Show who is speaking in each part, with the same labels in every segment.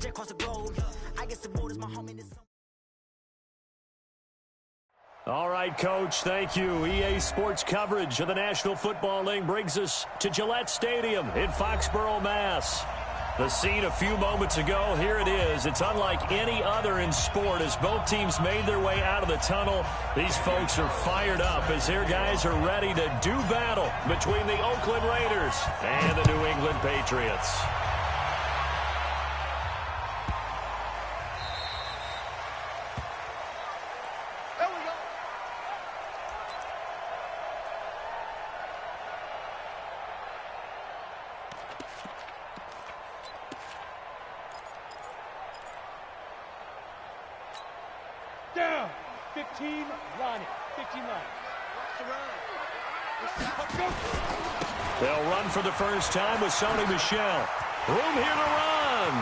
Speaker 1: across the globe. I guess the world is my home in this.
Speaker 2: All right, Coach, thank you. EA Sports coverage of the National Football League brings us to Gillette Stadium in Foxborough, Mass. The scene a few moments ago, here it is. It's unlike any other in sport as both teams made their way out of the tunnel. These folks are fired up as their guys are ready to do battle between the Oakland Raiders and the New England Patriots.
Speaker 3: Down. 15 line it. 15 line.
Speaker 2: They'll run for the first time with Sony Michel. Room here to run.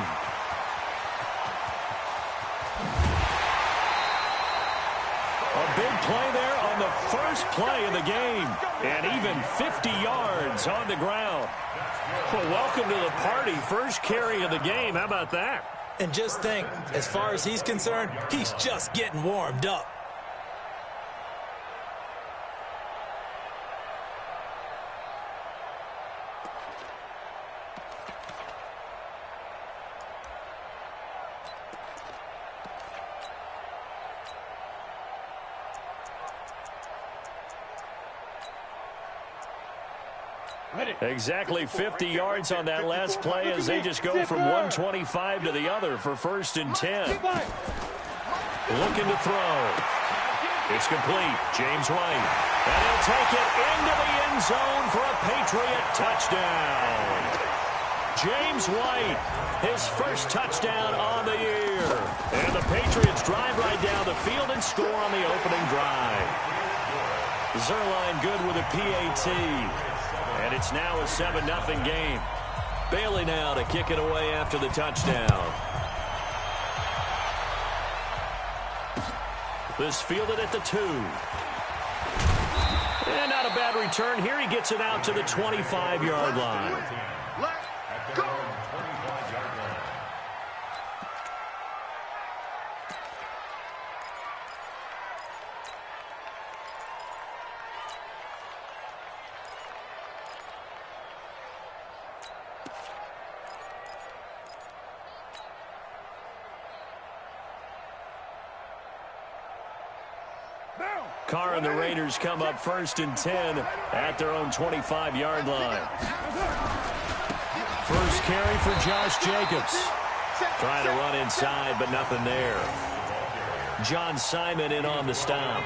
Speaker 2: A big play there on the first play of the game. And even 50 yards on the ground. Well, welcome to the party. First carry of the game. How about that?
Speaker 4: And just think, as far as he's concerned, he's just getting warmed up.
Speaker 2: Exactly 50 yards on that last play as they just go from 125 to the other for 1st and 10. Looking to throw. It's complete. James White. And he'll take it into the end zone for a Patriot touchdown. James White, his first touchdown on the year. And the Patriots drive right down the field and score on the opening drive. Zerline good with a PAT. And it's now a 7-0 game. Bailey now to kick it away after the touchdown. This fielded at the 2. And not a bad return here. He gets it out to the 25-yard line.
Speaker 5: Let's go!
Speaker 2: Carr and the Raiders come up 1st and 10 at their own 25-yard line. First carry for Josh Jacobs. Trying to run inside, but nothing there. John Simon in on the stop.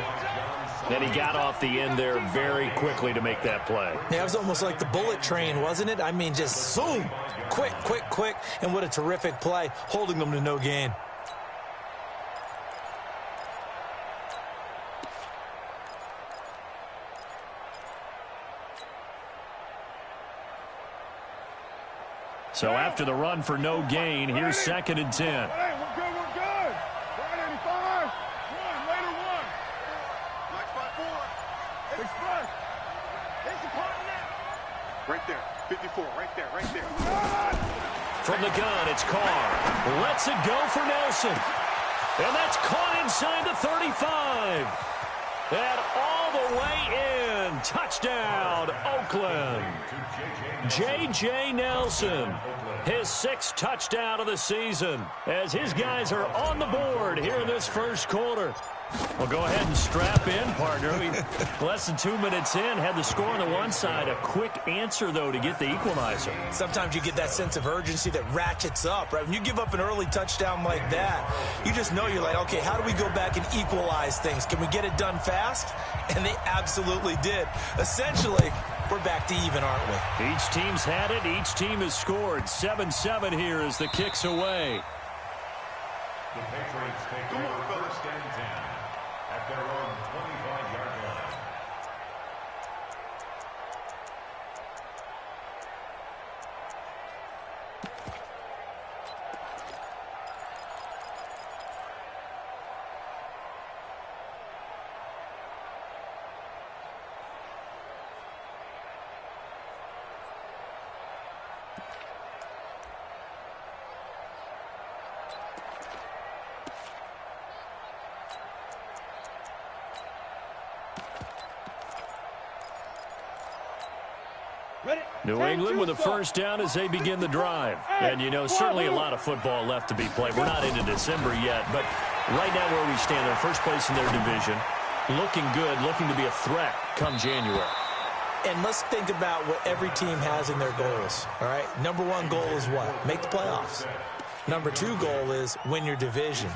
Speaker 2: And he got off the end there very quickly to make that play.
Speaker 4: Yeah, it was almost like the bullet train, wasn't it? I mean, just zoom. Quick, quick, quick. And what a terrific play, holding them to no gain.
Speaker 2: So after the run for no gain, here's 2nd and 10.
Speaker 3: Hey, we're good, we're good. Right, 85. One, later one.
Speaker 5: Black spot 4.
Speaker 3: Express. It's a partner.
Speaker 5: Right there. 54. Right there. Right there.
Speaker 2: From the gun, it's Carr. Lets it go for Nelson. And that's caught inside the 35. And all the way in. Touchdown, Oakland. J.J. Nelson, his 6th touchdown of the season, as his guys are on the board here in this first quarter. Well, go ahead and strap in, partner. Less than 2 minutes in, had the score on the one side. A quick answer, though, to get the equalizer.
Speaker 4: Sometimes you get that sense of urgency that ratchets up, right? When you give up an early touchdown like that, you just know you're like, okay, how do we go back and equalize things? Can we get it done fast? And they absolutely did. Essentially, we're back to even, aren't we?
Speaker 2: Each team's had it. Each team has scored. 7-7 here as the kick's away.
Speaker 6: The Patriots take over 1st and 10 at their own 25-yard line.
Speaker 2: New England with a first down as they begin the drive. And, you know, certainly a lot of football left to be played. We're not into December yet, but right now where we stand, they're first place in their division, looking good, looking to be a threat come January.
Speaker 4: And let's think about what every team has in their goals, all right? Number one goal is what? Make the playoffs. Number two goal is win your division.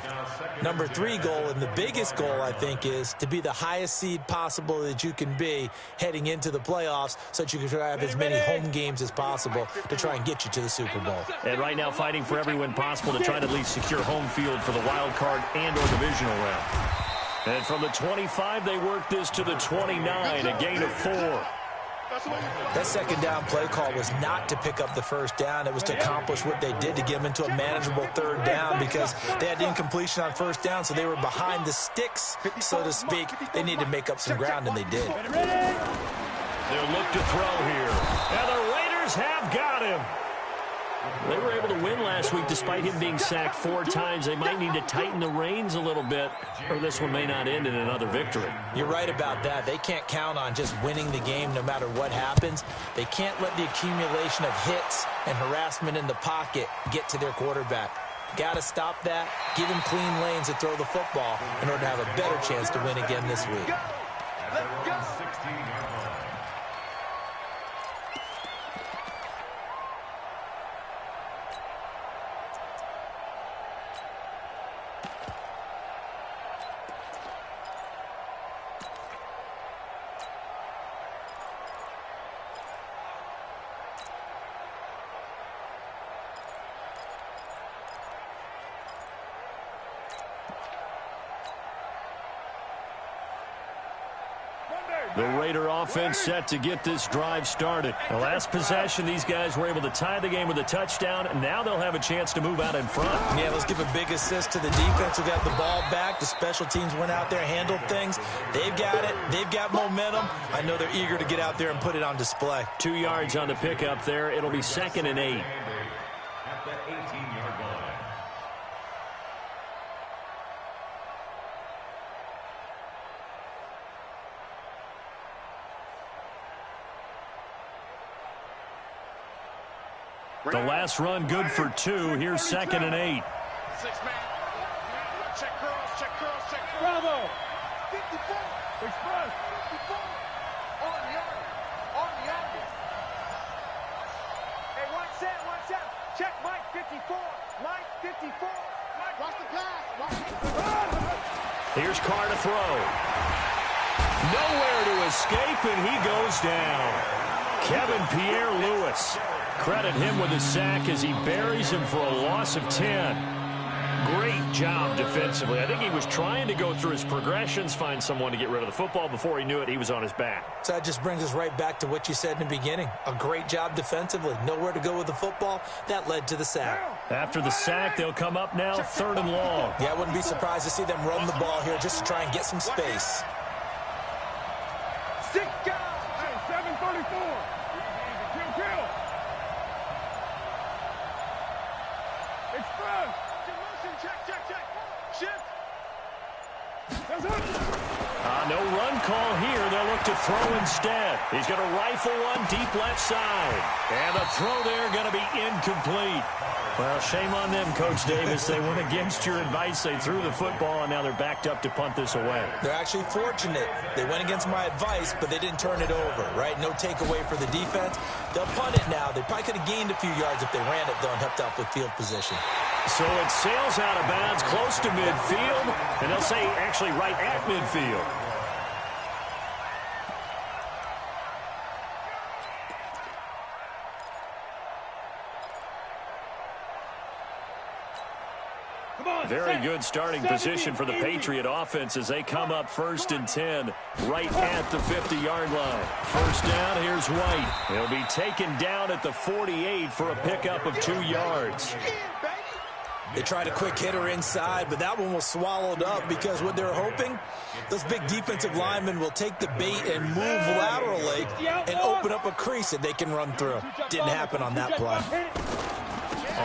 Speaker 4: Number three goal, and the biggest goal, I think, is to be the highest seed possible that you can be heading into the playoffs so that you can try to have as many home games as possible to try and get you to the Super Bowl.
Speaker 2: And right now fighting for every win possible to try to at least secure home field for the wild card and or divisional round. And from the 25, they work this to the 29, a gain of 4.
Speaker 4: That second down play call was not to pick up the first down. It was to accomplish what they did to get them into a manageable third down because they had incompletion on first down, so they were behind the sticks, so to speak. They needed to make up some ground, and they did.
Speaker 2: They'll look to throw here. And the Raiders have got him. They were able to win last week despite him being sacked 4 times. They might need to tighten the reins a little bit, or this one may not end in another victory.
Speaker 4: You're right about that. They can't count on just winning the game no matter what happens. They can't let the accumulation of hits and harassment in the pocket get to their quarterback. Got to stop that, give him clean lanes to throw the football in order to have a better chance to win again this week.
Speaker 6: Let's go. 16-yard line.
Speaker 2: The Raider offense set to get this drive started. The last possession, these guys were able to tie the game with a touchdown, and now they'll have a chance to move out in front.
Speaker 4: Yeah, let's give a big assist to the defense who got the ball back. The special teams went out there, handled things. They've got it. They've got momentum. I know they're eager to get out there and put it on display.
Speaker 2: 2 yards on the pickup there. It'll be 2nd and 8.
Speaker 6: At the 18-yard line.
Speaker 2: The last run good for 2. Here's 2nd and 8.
Speaker 5: 6-man. Check curls, check curls, check curls.
Speaker 3: Bravo.
Speaker 5: 54.
Speaker 3: Express.
Speaker 5: 54. On the arm. On the arm.
Speaker 7: Hey, one set. Check Mike 54. Mike 54.
Speaker 5: Mike, watch the pass.
Speaker 2: Here's Carr to throw. Nowhere to escape, and he goes down. Kevin Pierre-Louis. Credit him with a sack as he buries him for a loss of 10. Great job defensively. I think he was trying to go through his progressions, find someone to get rid of the football. Before he knew it, he was on his back.
Speaker 4: So that just brings us right back to what you said in the beginning. A great job defensively. Nowhere to go with the football. That led to the sack.
Speaker 2: After the sack, they'll come up now 3rd and long.
Speaker 4: Yeah, I wouldn't be surprised to see them run the ball here just to try and get some space.
Speaker 7: 6 go.
Speaker 3: Hey, 734. Kill. Express.
Speaker 5: Check. Shift.
Speaker 3: That's it.
Speaker 2: No run call here. They'll look to throw instead. He's going to rifle one deep left side. And the throw there going to be incomplete. Well, shame on them, Coach Davis. They went against your advice. They threw the football, and now they're backed up to punt this away.
Speaker 4: They're actually fortunate. They went against my advice, but they didn't turn it over, right? No takeaway for the defense. They'll punt it now. They probably could have gained a few yards if they ran it, though, and helped out with field position.
Speaker 2: So it sails out of bounds close to midfield, and they'll say actually right at midfield. Very good starting position for the Patriot offense as they come up 1st and 10 right at the 50-yard line. First down, here's White. He'll be taken down at the 48 for a pickup of 2 yards.
Speaker 4: They tried a quick hitter inside, but that one was swallowed up because what they're hoping, those big defensive linemen will take the bait and move laterally and open up a crease that they can run through. Didn't happen on that play.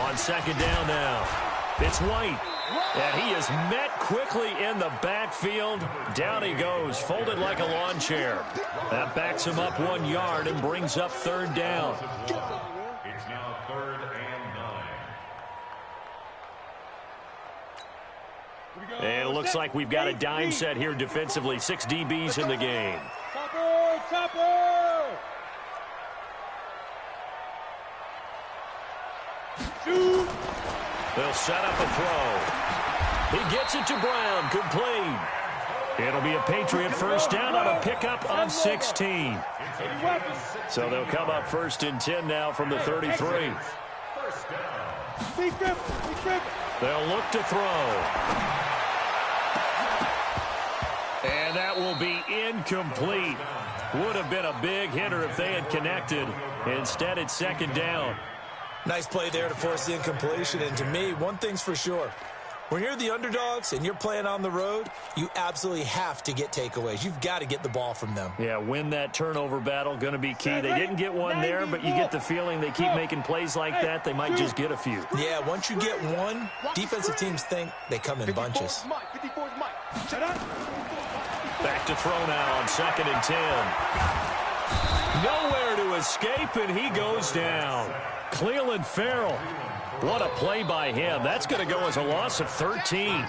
Speaker 2: On 2nd down now. It's White. And he is met quickly in the backfield. Down he goes, folded like a lawn chair. That backs him up 1 yard and brings up third down.
Speaker 6: It's now 3rd and 9.
Speaker 2: And it looks like we've got a dime set here defensively. 6 DBs in the game.
Speaker 3: Chopper! Shoot!
Speaker 2: They'll set up a throw. He gets it to Brown, complete. It'll be a Patriot first down on a pickup of 16. So they'll come up 1st and 10 now from the 33. They'll look to throw. And that will be incomplete. Would have been a big hitter if they had connected. Instead, it's 2nd down.
Speaker 4: Nice play there to force the incompletion. And to me, one thing's for sure. When you're the underdogs and you're playing on the road, you absolutely have to get takeaways. You've got to get the ball from them.
Speaker 2: Yeah, win that turnover battle, going to be key. They didn't get one there, but you get the feeling they keep making plays like that, they might just get a few.
Speaker 4: Yeah, once you get one, defensive teams think they come in bunches.
Speaker 2: Back to throw now on 2nd and 10. Nowhere to escape, and he goes down. Cleveland Farrell. What a play by him. That's going to go as a loss of 13.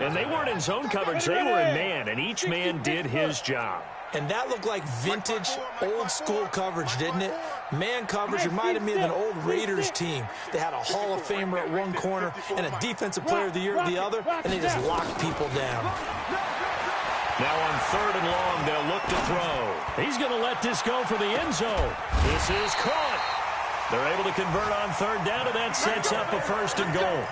Speaker 2: And they weren't in zone coverage. They were in man, and each man did his job.
Speaker 4: And that looked like vintage, old-school coverage, didn't it? Man coverage reminded me of an old Raiders team. They had a Hall of Famer at one corner and a Defensive Player of the Year at the other, and they just locked people down.
Speaker 2: Now on 3rd and long, they'll look to throw. He's going to let this go for the end zone. This is caught. They're able to convert on 3rd down, and that sets up a 1st and goal.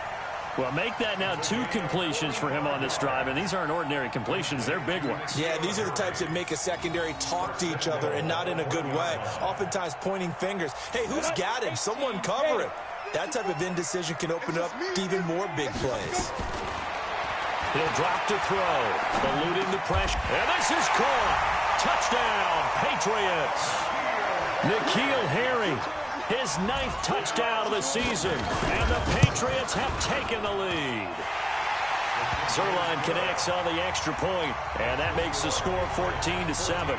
Speaker 2: Well, make that now 2 completions for him on this drive, and these aren't ordinary completions. They're big ones.
Speaker 4: Yeah, these are the types that make a secondary talk to each other and not in a good way, oftentimes pointing fingers. Hey, who's got him? Someone cover him. That type of indecision can open up to even more big plays.
Speaker 2: He'll drop to throw, eluding the pressure. And this is caught. Touchdown, Patriots. N'Keal Harry. His 9th touchdown of the season, and the Patriots have taken the lead. Zerline connects on the extra point, and that makes the score 14-7.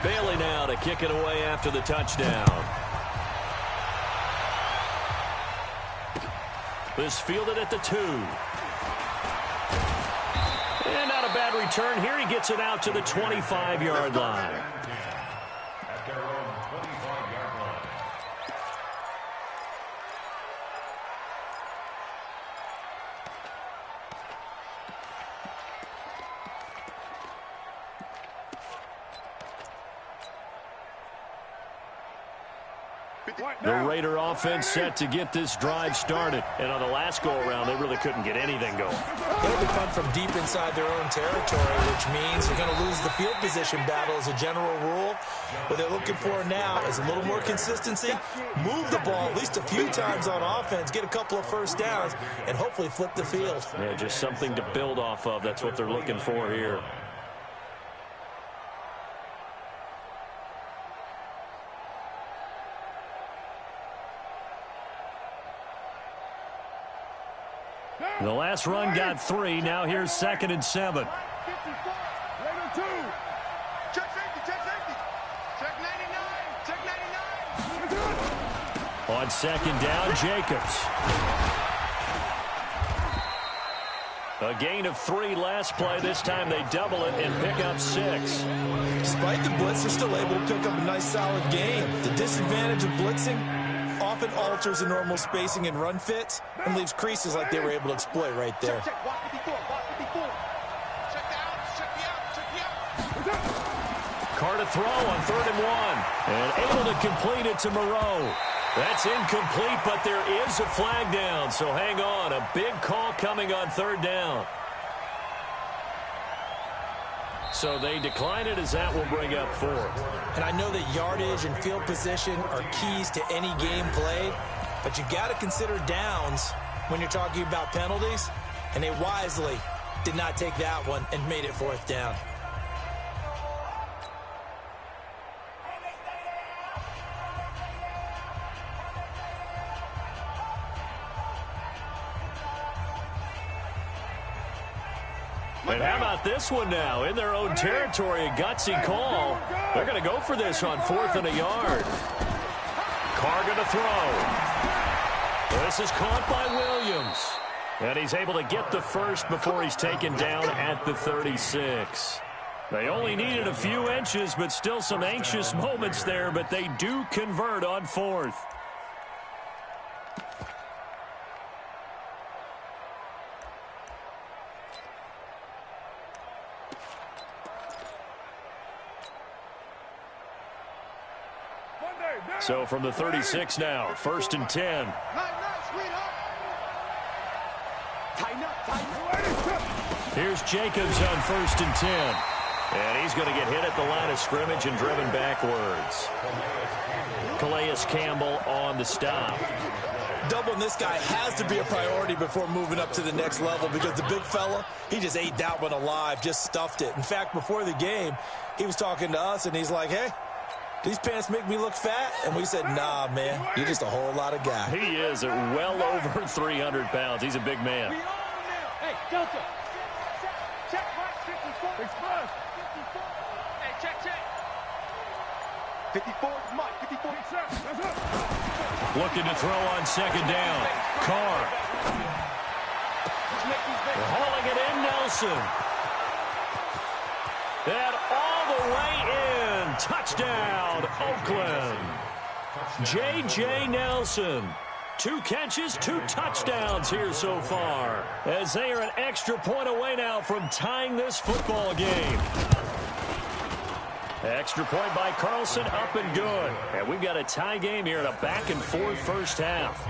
Speaker 2: Bailey now to kick it away after the touchdown. This fielded at the 2. And not a bad return here. He gets it out to the 25-yard line.
Speaker 6: At their own 25-yard line.
Speaker 2: The Raider offense set to get this drive started. And on the last go-around, they really couldn't get anything going.
Speaker 4: They'll be punt from deep inside their own territory, which means they're going to lose the field position battle as a general rule. What they're looking for now is a little more consistency, move the ball at least a few times on offense, get a couple of 1st downs, and hopefully flip the field.
Speaker 2: Yeah, just something to build off of. That's what they're looking for here. The last run got 3. Now here's 2nd and 7.
Speaker 3: Raider 2.
Speaker 5: Check safety, check safety. Check 99, check 99.
Speaker 2: On 2nd down, Jacobs. A gain of 3 last play. This time they double it and pick up 6.
Speaker 4: Despite the blitz, they're still able to pick up a nice, solid game. The disadvantage of blitzing often alters the normal spacing and run fits and leaves creases like they were able to exploit right there.
Speaker 5: Check, block 54, block 54. Check the outs, check the out, check the out.
Speaker 2: Carr to throw on 3rd and 1. And able to complete it to Moreau. That's incomplete, but there is a flag down, so hang on. A big call coming on 3rd down. So they decline it as that will bring up 4th.
Speaker 4: And I know that yardage and field position are keys to any game played, but you got to consider downs when you're talking about penalties, and they wisely did not take that one and made it 4th down.
Speaker 2: And how about this one now? In their own territory, a gutsy call. They're going to go for this on 4th and a yard. Carr going to throw. This is caught by Williams. And he's able to get the first before he's taken down at the 36. They only needed a few inches, but still some anxious moments there, but they do convert on 4th. So from the 36 now, 1st and 10. Here's Jacobs on 1st and 10. And he's going to get hit at the line of scrimmage and driven backwards. Calais Campbell on the stop.
Speaker 4: Doubling this guy has to be a priority before moving up to the next level because the big fella, he just ate that one alive, just stuffed it. In fact, before the game, he was talking to us, and he's like, hey, these pants make me look fat? And we said, nah, man, you're just a whole lot of guy.
Speaker 2: He is at well over 300 pounds. He's a big man.
Speaker 7: Hey, Delta. Check Mike 54.
Speaker 3: Express.
Speaker 7: 54. Hey, check.
Speaker 5: 54, Mike, 54.
Speaker 3: That's up.
Speaker 2: Looking to throw on 2nd down. Carr. They're hauling it in, Nelson. And all the way in. Touchdown, Oakland. J.J. Nelson. 2 catches, 2 touchdowns here so far, as they are an extra point away now from tying this football game. Extra point by Carlson, up and good. And we've got a tie game here in a back-and-forth first half.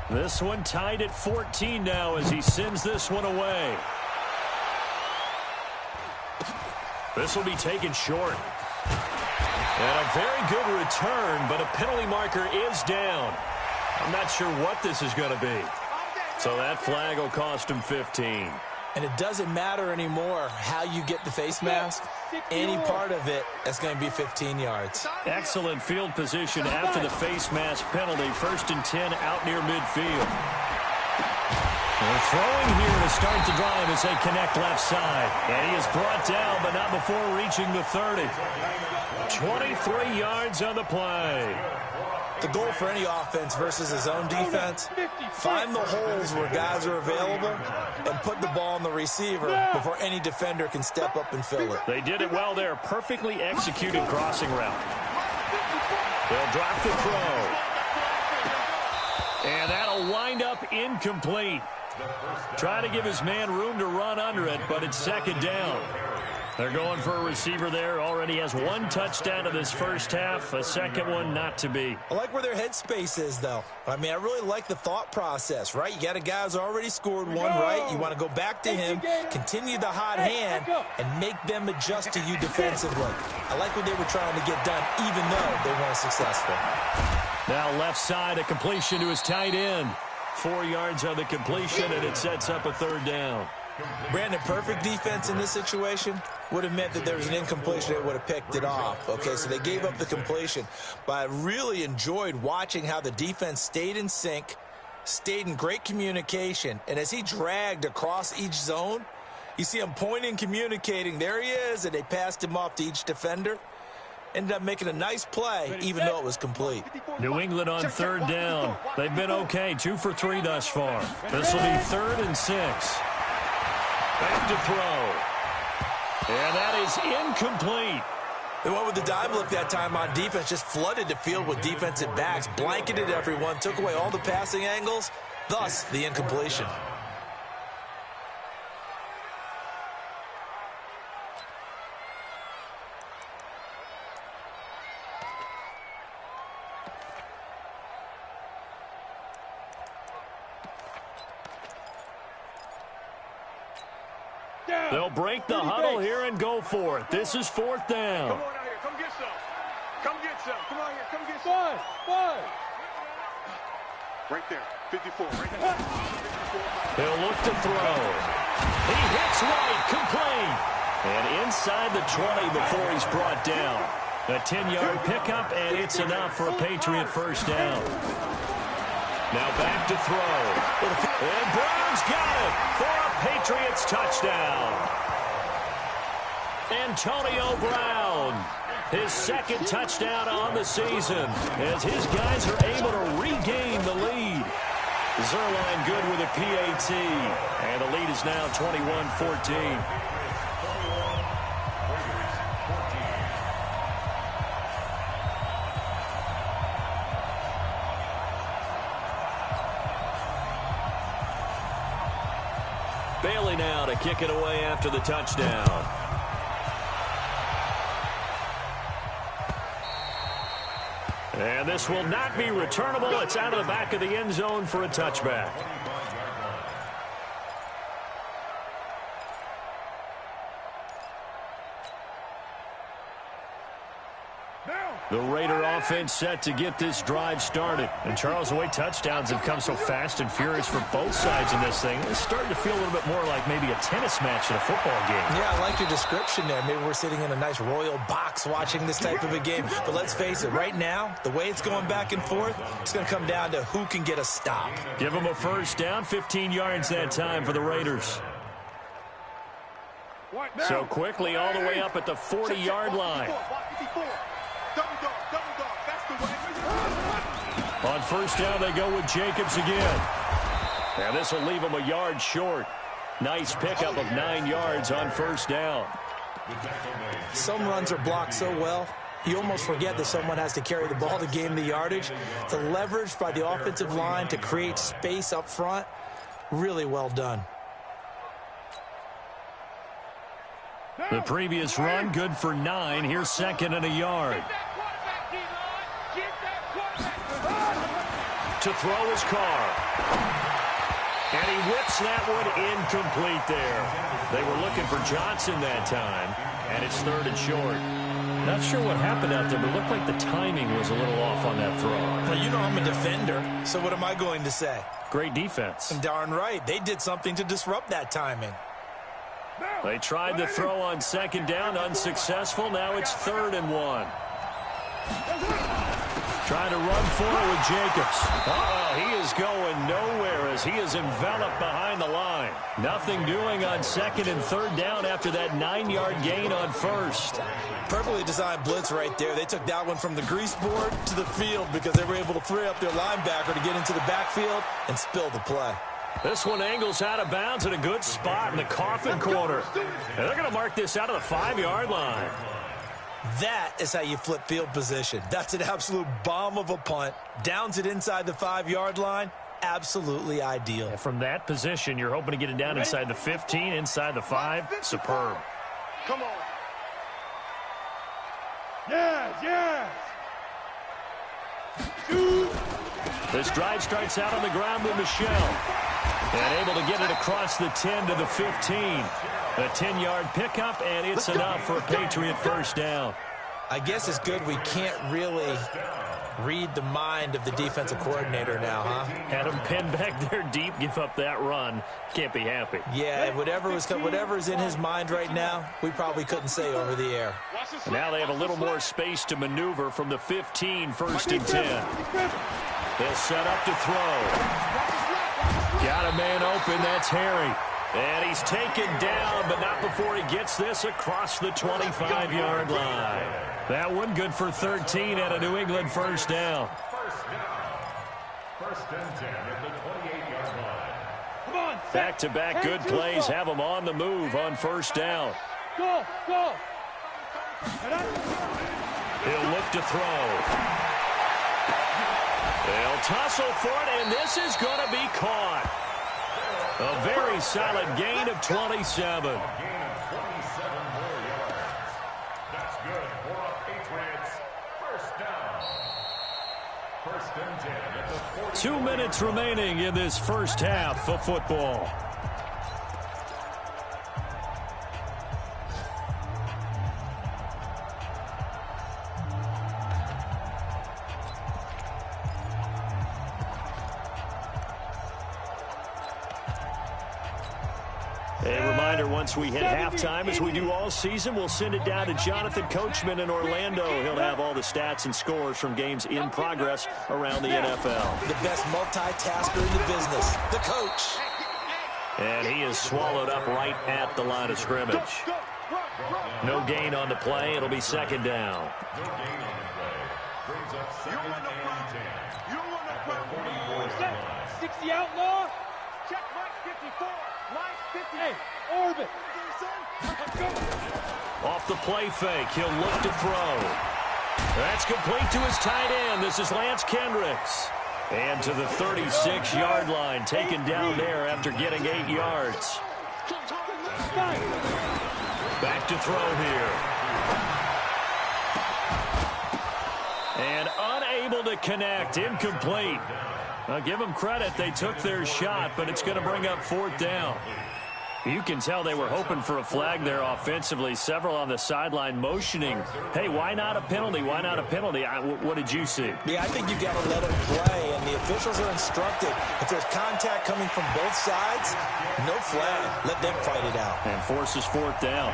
Speaker 2: This one tied at 14 now as he sends this one away. This will be taken short. And a very good return, but a penalty marker is down. I'm not sure what this is going to be. So that flag will cost him 15.
Speaker 4: And it doesn't matter anymore how you get the face mask. Any part of it, that's going to be 15 yards.
Speaker 2: Excellent field position after the face mask penalty. 1st and 10 out near midfield. They're throwing here to start the drive as they connect left side. And he is brought down, but not before reaching the 30. 23 yards on the play.
Speaker 4: The goal for any offense versus his own defense, find the holes where guys are available and put the ball on the receiver before any defender can step up and fill it.
Speaker 2: They did it well there. Perfectly executed crossing route. They'll drop the throw. And that'll wind up incomplete. Trying to give his man room to run under it, but it's 2nd down. They're going for a receiver there. Already has 1 touchdown in this first half. A second one not to be.
Speaker 4: I like where their headspace is, though. I mean, I really like the thought process, right? You got a guy who's already scored one, right? You want to go back to him, continue the hot hand, and make them adjust to you defensively. I like what they were trying to get done, even though they weren't successful.
Speaker 2: Now left side, a completion to his tight end. 4 yards on the completion, and it sets up a 3rd down.
Speaker 4: Brandon, perfect defense in this situation would have meant that there was an incompletion. They would have picked it off. Okay, so they gave up the completion. But I really enjoyed watching how the defense stayed in sync, stayed in great communication. And as he dragged across each zone, you see him pointing, communicating. There he is, and they passed him off to each defender. Ended up making a nice play, even though it was complete.
Speaker 2: New England on 3rd down. They've been okay, 2 for 3 thus far. This will be 3rd and 6. Back to throw. And that is incomplete.
Speaker 4: They went with the dive look that time on defense, just flooded the field with defensive backs, blanketed everyone, took away all the passing angles, thus the incompletion.
Speaker 2: They'll break the huddle here and go for it. This is 4th down.
Speaker 3: Come on out here. Come get some. Come get some. Come on here. Come get some. Five. Right there. 54. Right there. 54.
Speaker 2: He'll look to throw. He hits right. Complete. And inside the 20 before he's brought down. A 10-yard pickup, and it's enough for a Patriot first down. Now back to throw. And Brown's got it for a Patriots touchdown. Antonio Brown, his 2nd touchdown on the season, as his guys are able to regain the lead. Zerline good with a PAT, and the lead is now 21-14. Bailey now to kick it away after the touchdown. And this will not be returnable. It's out of the back of the end zone for a touchback. The Raider offense set to get this drive started. And Charles, the way touchdowns have come so fast and furious for both sides in this thing, it's starting to feel a little bit more like maybe a tennis match in a football game. Yeah, I like your description there. Maybe we're sitting in a nice royal box watching this type of a game. But let's face it, right now, the way it's going back and forth, it's going to come down to who can get a stop. Give them a first down, 15 yards that time for the Raiders. So quickly all the way up at the 40-yard line. On first down, they go with Jacobs again. And this will leave him a yard short. Nice pickup of 9 yards on first down. Some runs are blocked so well, you almost forget that someone has to carry the ball to gain the yardage. The leverage by the offensive line to create space up front, really well done. The previous run, good for 9. Here's 2nd and a yard. To throw his car. And he whips that one incomplete there. They were looking for Johnson that time, and it's 3rd and short. Not sure what happened out there, but it looked like the timing was a little off on that throw. Well, you know I'm a defender, so what am I going to say? Great defense. And darn right, they did something to disrupt that timing. They tried the throw on 2nd down, unsuccessful. Now it's 3rd and 1. Trying to run for it with Jacobs. He is going nowhere as he is enveloped behind the line. Nothing doing on 2nd and 3rd down after that 9-yard gain on 1st. Perfectly designed blitz right there. They took that one from the grease board to the field because they were able to free up their linebacker to get into the backfield and spill the play. This one angles out of bounds in a good spot in the coffin corner. And they're going to mark this out of the 5-yard line. That is how you flip field position. That's an absolute bomb of a punt. Downs it inside the 5-yard line. Absolutely ideal. And from that position, you're hoping to get it down inside the 15, inside the 5. Superb.
Speaker 3: Come on. Yes.
Speaker 2: This drive starts out on the ground with Michelle. And able to get it across the 10 to the 15. A 10-yard pickup, and it's enough for a Patriot first down. I guess it's good we can't really read the mind of the defensive coordinator now, huh? Had him pinned back there deep, give up that run. Can't be happy. Yeah, whatever's in his mind right now, we probably couldn't say over the air. And now they have a little more space to maneuver from the 15, 1st and 10. They'll set up to throw. Got a man open, that's Harry. And he's taken down, but not before he gets this across the 25-yard line. That one good for 13 at a New England first down.
Speaker 6: First and 10 at the 28-yard line.
Speaker 3: Come on,
Speaker 2: back-to-back good plays have them on the move on first down.
Speaker 3: Go.
Speaker 2: He'll look to throw. They'll tussle for it, and this is going to be caught. A very solid gain of 27.
Speaker 6: A gain of 27 more yards. That's good for a Patriots first down. First and 10 at the 40.
Speaker 2: 2 minutes remaining in this first half of football. here once we hit halftime. As we do all season, we'll send it down to Jonathan Coachman in Orlando. He'll have all the stats and scores from games in progress around the NFL.
Speaker 4: The best multitasker in the business, the coach.
Speaker 2: And he is swallowed up right at the line of scrimmage. No gain on the play. It'll be second down.
Speaker 6: No gain on the play. Brings up second and 10.
Speaker 3: You don't want no problem.
Speaker 7: 60 outlaw.
Speaker 5: Check Mike 54. Mike 50.
Speaker 7: Hey, orbit.
Speaker 2: Off the play fake, he'll look to throw. That's complete to his tight end. This is Lance Kendricks. And to the 36-yard line, taken down there after getting 8 yards. Back to throw here. And unable to connect, incomplete. I'll give them credit. They took their shot, but it's going to bring up fourth down. You can tell they were hoping for a flag there offensively. Several on the sideline motioning, hey, why not a penalty? Why not a penalty? What did you see?
Speaker 4: Yeah, I think you got to let them play, and the officials are instructed. If there's contact coming from both sides, no flag. Let them fight it out.
Speaker 2: And forces fourth down.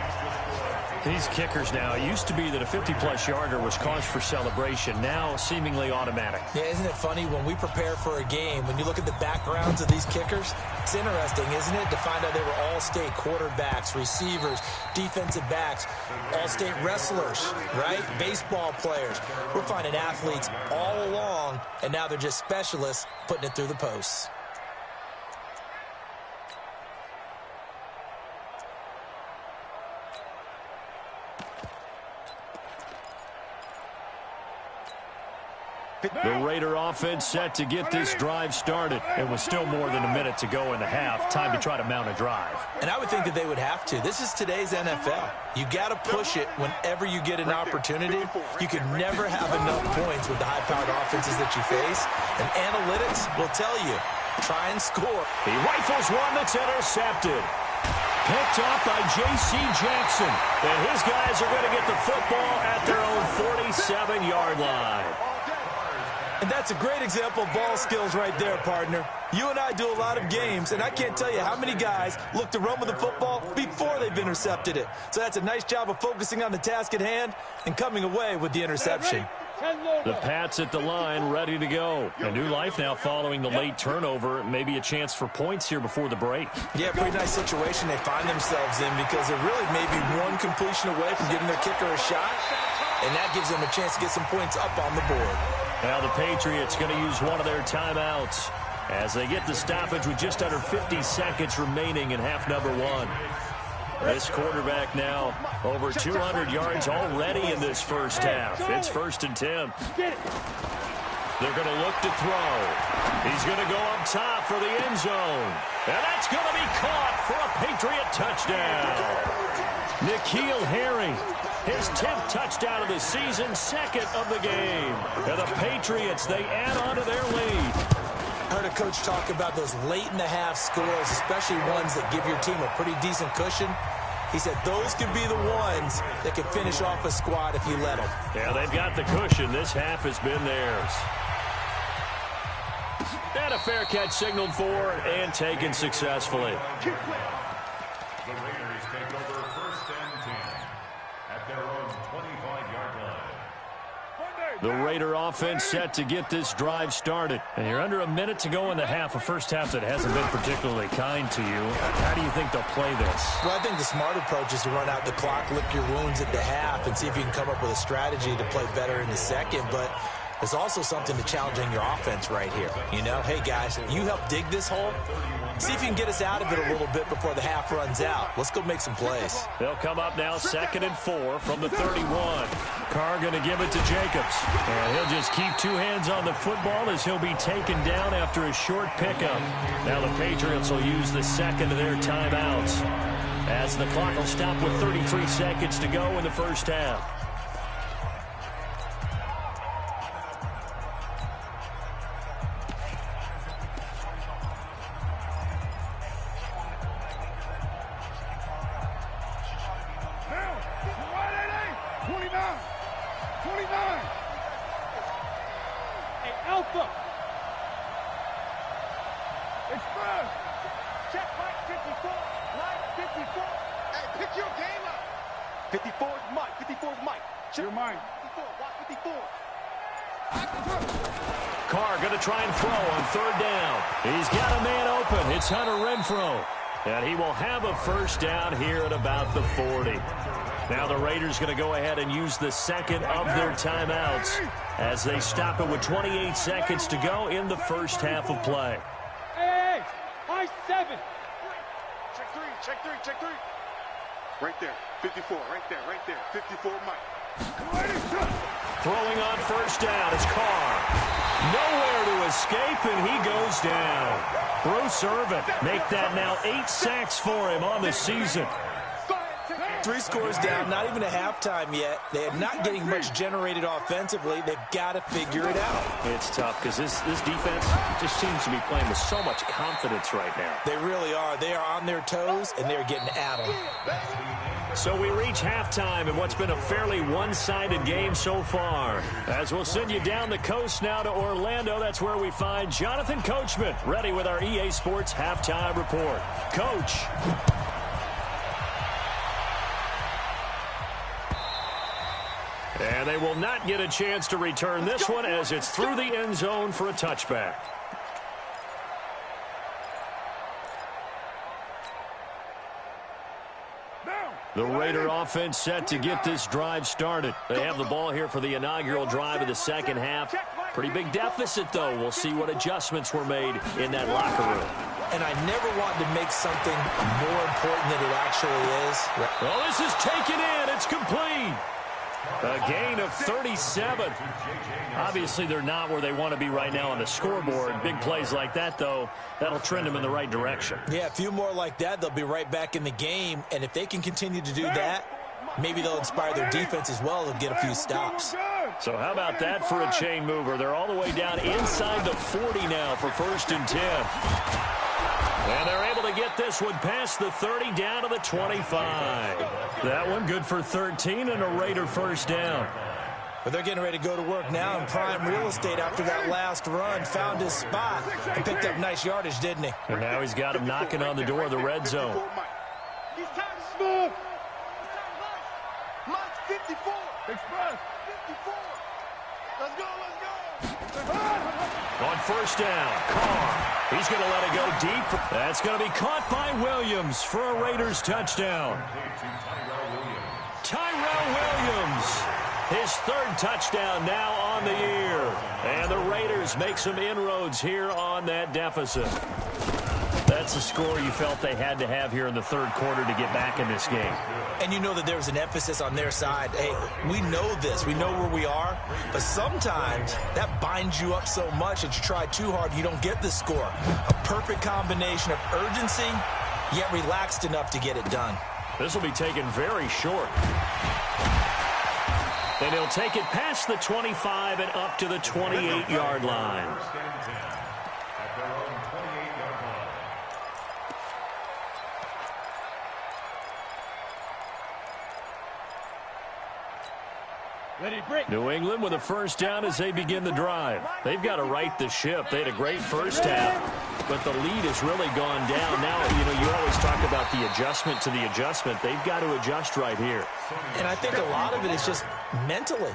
Speaker 2: These kickers now, it used to be that a 50-plus yarder was cause for celebration. Now, seemingly automatic.
Speaker 4: Yeah, isn't it funny when we prepare for a game, when you look at the backgrounds of these kickers, it's interesting, isn't it, to find out they were all-state quarterbacks, receivers, defensive backs, all-state wrestlers, right? Baseball players. We're finding athletes all along, and now they're just specialists putting it through the posts.
Speaker 2: The Raider offense set to get this drive started. It was still more than a minute to go in the half. Time to try to mount a drive.
Speaker 4: And I would think that they would have to. This is today's NFL. You got to push it whenever you get an opportunity. You could never have enough points with the high-powered offenses that you face. And analytics will tell you, try and score.
Speaker 2: He rifles one that's intercepted. Picked off by J.C. Jackson. And his guys are going to get the football at their own 47-yard line.
Speaker 4: And that's a great example of ball skills right there, partner. You and I do a lot of games, and I can't tell you how many guys look to run with the football before they've intercepted it. So that's a nice job of focusing on the task at hand and coming away with the interception.
Speaker 2: The Pats at the line, ready to go. A new life now following the late turnover. Maybe a chance for points here before the break.
Speaker 4: Yeah, pretty nice situation they find themselves in because they're really maybe one completion away from giving their kicker a shot, and that gives them a chance to get some points up on the board.
Speaker 2: Now the Patriots going to use one of their timeouts as they get the stoppage with just under 50 seconds remaining in half number one. This quarterback now over 200 yards already in this first half. It's 1st and 10. They're going to look to throw. He's going to go up top for the end zone. And that's going to be caught for a Patriot touchdown. N'Keal Harry, his 10th touchdown of the season, 2nd of the game. And the Patriots, they add on to their lead.
Speaker 4: I heard a coach talk about those late-in-the-half scores, especially ones that give your team a pretty decent cushion. He said those could be the ones that could finish off a squad if you let them.
Speaker 2: Yeah, they've got the cushion. This half has been theirs. And a fair catch signaled for and taken successfully.
Speaker 6: The Raiders take over 1st and 10 at their own 25-yard line.
Speaker 2: The Raider offense set to get this drive started. And you're under a minute to go in the half, a first half that hasn't been particularly kind to you. How do you think they'll play this?
Speaker 4: Well, I think the smart approach is to run out the clock, lick your wounds at the half, and see if you can come up with a strategy to play better in the second. But there's also something to challenging your offense right here. You know, hey, guys, you help dig this hole. See if you can get us out of it a little bit before the half runs out. Let's go make some plays.
Speaker 2: They'll come up now 2nd and 4 from the 31. Carr going to give it to Jacobs. And he'll just keep two hands on the football as he'll be taken down after a short pickup. Now the Patriots will use the second of their timeouts as the clock will stop with 33 seconds to go in the first half.
Speaker 7: Check Mike 54. Mike 54.
Speaker 5: Hey, pick your game up.
Speaker 7: 54 is Mike. 54 is Mike.
Speaker 3: You're mine.
Speaker 7: 54. Watch 54.
Speaker 2: Carr going to try and throw on third down. He's got a man open. It's Hunter Renfrow. And he will have a first down here at about the 40. Now the Raiders going to go ahead and use the second of their timeouts as they stop it with 28 seconds to go in the first half of play.
Speaker 7: Hey, high 7.
Speaker 5: Check three, check three, check three.
Speaker 3: Right there. 54. Right there. Right there. 54, Mike.
Speaker 2: Throwing on first down is Carr. Nowhere to escape, and he goes down. Bruce Irvin make that now 8 sacks for him on the season.
Speaker 4: 3 scores down, not even a halftime yet. They are not getting much generated offensively. They've got to figure it out.
Speaker 2: It's tough because this defense just seems to be playing with so much confidence right now.
Speaker 4: They really are. They are on their toes, and they're getting at them.
Speaker 2: So we reach halftime in what's been a fairly one-sided game so far. As we'll send you down the coast now to Orlando, that's where we find Jonathan Coachman, ready with our EA Sports Halftime Report. Coach. And they will not get a chance to return this one as it's through the end zone for a touchback. The Raider offense set to get this drive started. They have the ball here for the inaugural drive of the second half. Pretty big deficit, though. We'll see what adjustments were made in that locker room.
Speaker 4: And I never want to make something more important than it actually is.
Speaker 2: Well, this is taken in. It's complete. A gain of 37. Obviously, they're not where they want to be right now on the scoreboard. Big plays like that, though, that'll trend them in the right direction.
Speaker 4: Yeah, a few more like that, they'll be right back in the game. And if they can continue to do that, maybe they'll inspire their defense as well. They'll get a few stops.
Speaker 2: So how about that for a chain mover? They're all the way down inside the 40 now for 1st and 10. And they're able to get this one past the 30 down to the 25. That one good for 13 and a Raider first down.
Speaker 4: But they're getting ready to go to work now in prime real estate after that last run. Found his spot and picked up nice yardage, didn't he?
Speaker 2: And now he's got him knocking on the door of the red zone.
Speaker 7: He's time to smooth. Mike's 54.
Speaker 3: Express.
Speaker 7: 54. Let's go, let's go.
Speaker 2: On first down, Carr. He's going to let it go deep. That's going to be caught by Williams for a Raiders touchdown. Tyrell Williams, his 3rd touchdown now on the year. And the Raiders make some inroads here on that deficit. That's a score you felt they had to have here in the 3rd quarter to get back in this game.
Speaker 4: And you know that there was an emphasis on their side. Hey, we know this. We know where we are. But sometimes that binds you up so much that you try too hard, you don't get the score. A perfect combination of urgency, yet relaxed enough to get it done.
Speaker 2: This will be taken very short. And he'll take it past the 25 and up to the 28-yard line. New England with a first down as they begin the drive. They've got to right the ship. They had a great first half, but the lead has really gone down. Now, you always talk about the adjustment to the adjustment. They've got to adjust right here.
Speaker 4: And I think a lot of it is just mentally.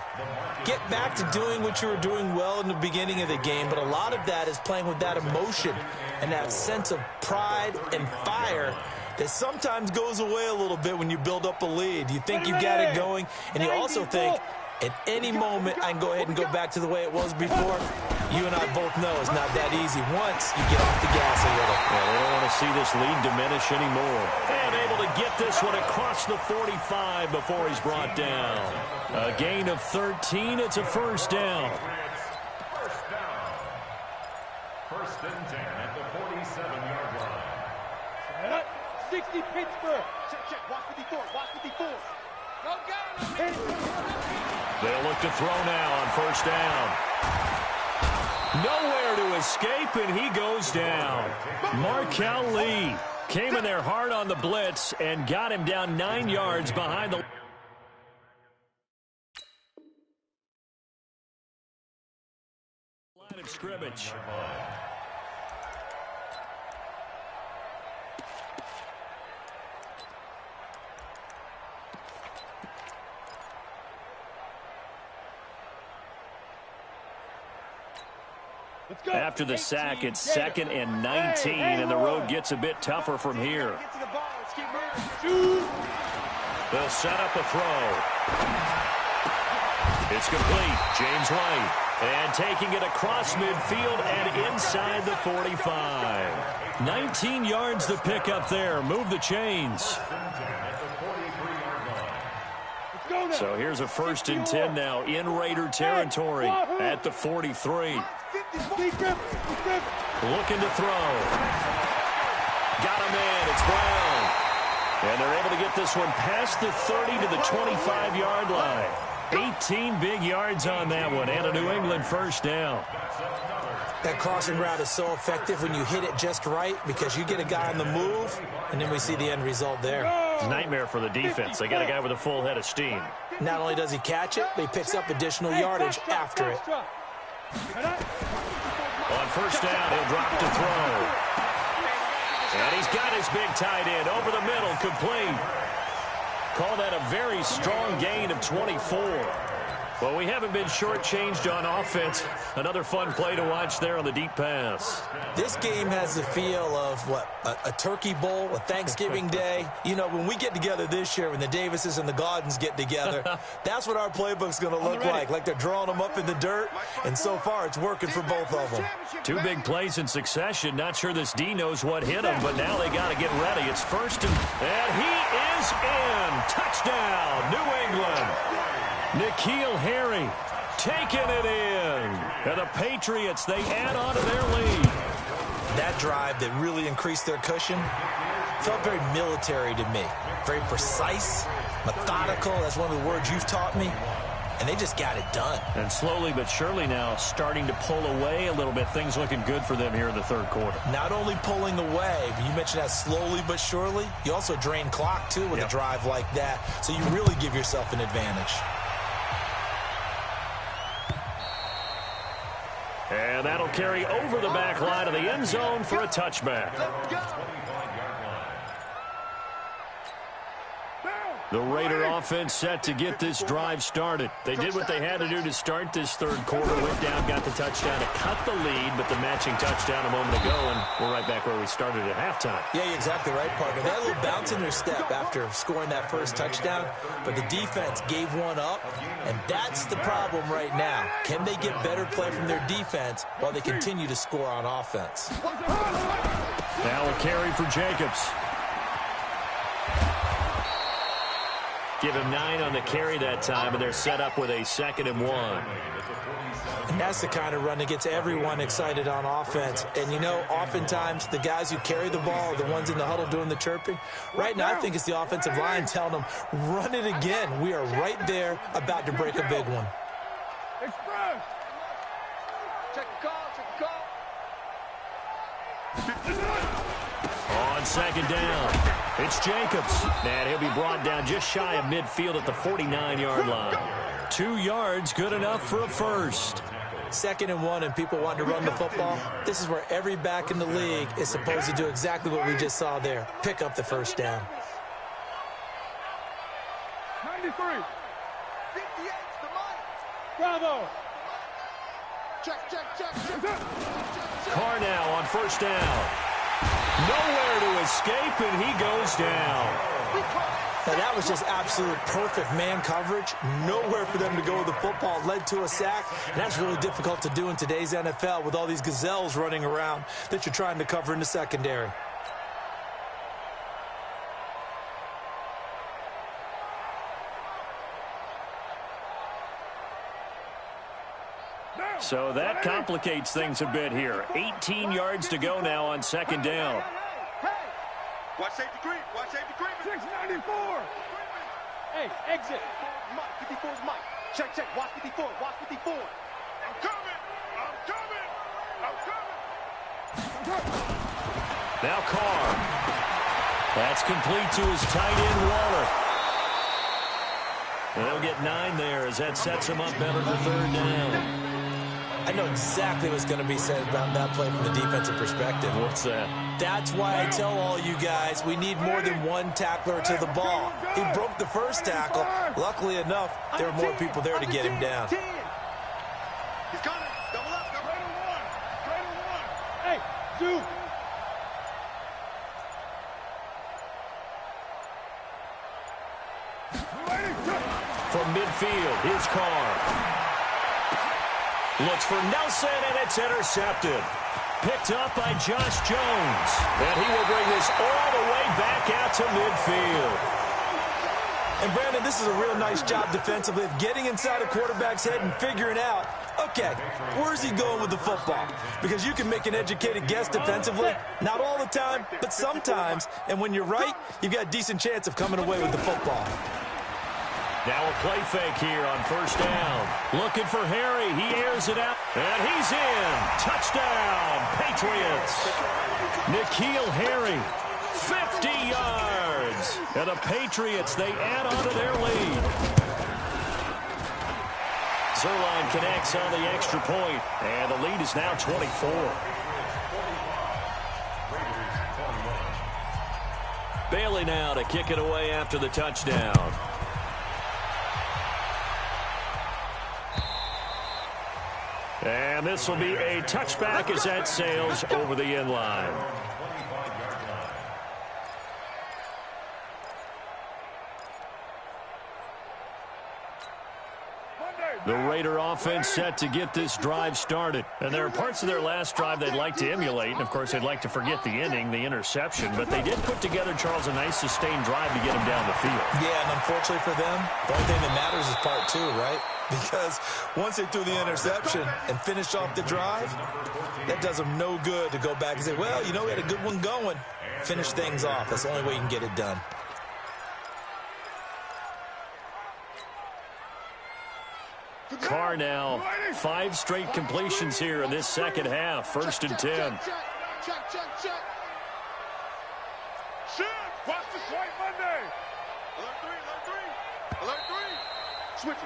Speaker 4: Get back to doing what you were doing well in the beginning of the game, but a lot of that is playing with that emotion and that sense of pride and fire that sometimes goes away a little bit when you build up a lead. You think you've got it going, and you also think, at any moment, I can go ahead and go back to the way it was before. You and I both know it's not that easy once you get off the gas a little.
Speaker 2: Well, they don't want to see this lead diminish anymore. And able to get this one across the 45 before he's brought down. A gain of 13. It's a first down.
Speaker 6: First down. 1st and 10 at the 47-yard line.
Speaker 7: 60 Pittsburgh. Check. Watch 54. Watch 54. Go,
Speaker 2: They'll look to throw now on first down. Nowhere to escape, and he goes down. Markel Lee came in there hard on the blitz and got him down 9 yards behind the line of scrimmage.
Speaker 6: Yard line.
Speaker 2: 2 After the sack, it's 2nd and 19, and the road gets a bit tougher from here. They'll set up a throw. It's complete. James White. And taking it across midfield and inside the 45. 19 yards to pick up there. Move the chains. So here's a 1st and 10 now in Raider territory at the 43. Looking to throw. Got him in. It's Brown. And they're able to get this one past the 30 to the 25-yard line. 18 big yards on that one, and a New England 1st down.
Speaker 4: That crossing route is so effective when you hit it just right because you get a guy on the move, and then we see the end result there.
Speaker 2: It's a nightmare for the defense. They got a guy with a full head of steam.
Speaker 4: Not only does he catch it, but he picks up additional yardage after it.
Speaker 2: On 1st down, he'll drop to throw. And he's got his big tight end over the middle, complete. Call that a very strong gain of 24. Well, we haven't been shortchanged on offense. Another fun play to watch there on the deep pass.
Speaker 4: This game has the feel of, what, a turkey bowl, a Thanksgiving Day. You know, when we get together this year, when the Davises and the Gaudens get together, that's what our playbook's going to look like. Like they're drawing them up in the dirt, and so far it's working for both of them.
Speaker 2: 2 big plays in succession. Not sure this D knows what hit him, but now they got to get ready. It's 1st and he is in. Touchdown, New England. N'Keal Harry taking it in. And the Patriots, they add on to their lead.
Speaker 4: That drive that really increased their cushion felt very military to me. Very precise, methodical. That's one of the words you've taught me. And they just got it done.
Speaker 2: And slowly but surely now starting to pull away a little bit. Things looking good for them here in the 3rd quarter.
Speaker 4: Not only pulling away, but you mentioned that slowly but surely. You also drain clock, too, with a drive like that. So you really give yourself an advantage.
Speaker 2: And that'll carry over the back line of the end zone for a touchback. The Raider offense set to get this drive started. They did what they had to do to start this 3rd quarter. Went down, got the touchdown to cut the lead, but the matching touchdown a moment ago, and we're right back where we started at halftime.
Speaker 4: Yeah, you're exactly right, partner. They had a little bounce in their step after scoring that 1st touchdown, but the defense gave one up, and that's the problem right now. Can they get better play from their defense while they continue to score on offense?
Speaker 2: Now a carry for Jacobs. Give him 9 on the carry that time, and they're set up with a 2nd and 1.
Speaker 4: And that's the kind of run that gets everyone excited on offense. And, you know, oftentimes the guys who carry the ball are the ones in the huddle doing the chirping. Right now, I think it's the offensive line telling them, run it again. We are right there about to break a big one.
Speaker 7: Express.
Speaker 5: Check the call.
Speaker 2: On 2nd down, it's Jacobs. And he'll be brought down just shy of midfield at the 49-yard line. 2 yards, good enough for a 1st.
Speaker 4: 2nd and 1, and people want to run the football. This is where every back in the league is supposed to do exactly what we just saw there. Pick up the 1st down.
Speaker 7: 93.
Speaker 5: 58's the line.
Speaker 7: Bravo.
Speaker 5: Check.
Speaker 2: Carr now on 1st down. Nowhere to escape, and he goes down.
Speaker 4: Now, that was just absolute perfect man coverage. Nowhere for them to go with the football. Led to a sack, and that's really difficult to do in today's NFL with all these gazelles running around that you're trying to cover in the secondary.
Speaker 2: So that complicates things a bit here. 18 yards to go now on 2nd down.
Speaker 3: Watch safety green. Watch safety green.
Speaker 7: 694. Hey, exit.
Speaker 5: Mike, 54's Mike. Check. Watch 54. Watch 54.
Speaker 3: I'm coming.
Speaker 2: Now Carr. That's complete to his tight end, Waller. And they'll get 9 there as that sets him up better for 3rd down.
Speaker 4: I know exactly what's going to be said about that play from the defensive perspective.
Speaker 2: What's that?
Speaker 4: That's why I tell all you guys we need more than one tackler to the ball. He broke the 1st tackle. Luckily enough, there were more people there to get him down.
Speaker 5: He's coming. Double up.
Speaker 7: 2.
Speaker 2: From midfield, here's Carr. Looks for Nelson, and it's intercepted. Picked up by Josh Jones. And he will bring this all the way back out to midfield.
Speaker 4: And, Brandon, this is a real nice job defensively of getting inside a quarterback's head and figuring out, okay, where's he going with the football? Because you can make an educated guess defensively, not all the time, but sometimes. And when you're right, you've got a decent chance of coming away with the football.
Speaker 2: Now a play fake here on first down. Looking for Harry. He airs it out. And he's in. Touchdown, Patriots. N'Keal Harry, 50 yards. And the Patriots, they add on to their lead. Zerline connects on the extra point. And the lead is now 24. Bailey now to kick it away after the touchdown. And this will be a touchback as that sails over the end line. The Raider offense set to get this drive started. And there are parts of their last drive they'd like to emulate. And, of course, they'd like to forget the ending, the interception. But they did put together, Charles, a nice sustained drive to get them down the field.
Speaker 4: Yeah, and unfortunately for them, the only thing that matters is part 2, right? Because once they threw the interception and finished off the drive, that does them no good to go back and say, well, you know, we had a good one going. Finish things off. That's the only way you can get it done.
Speaker 2: Carr now, 5 straight completions here in this second half. First and 10.
Speaker 5: Check. Shoot! Watch the swipe Monday! Alert 3!
Speaker 3: Switch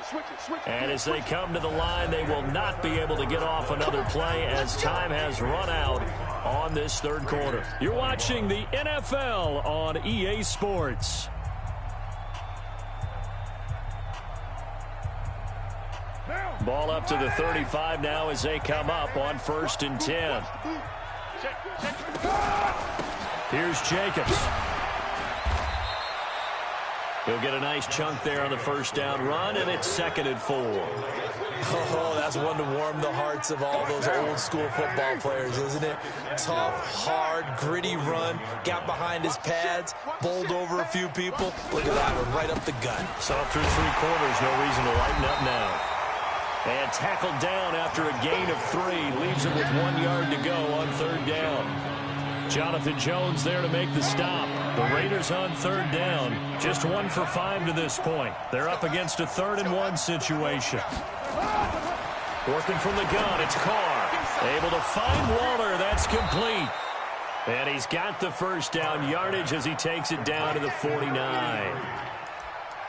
Speaker 3: it.
Speaker 2: And as they come to the line, they will not be able to get off another play as time has run out on this third quarter. You're watching the NFL on EA Sports. Ball up to the 35 now as they come up on first and 10. Here's Jacobs. He'll get a nice chunk there on the first down run, and it's 2nd and 4.
Speaker 4: Oh, that's one to warm the hearts of all those old school football players, isn't it? Tough, hard, gritty run, got behind his pads, bowled over a few people. Look at that one, right up the gut.
Speaker 2: So through 3 quarters, no reason to lighten up now. And tackled down after a gain of 3. Leaves him with 1 yard to go on third down. Jonathan Jones there to make the stop. The Raiders on third down. Just 1 for 5 to this point. They're up against a 3rd and 1 situation. Working from the gun, it's Carr. Able to find Waller. That's complete. And he's got the first down yardage as he takes it down to the 49.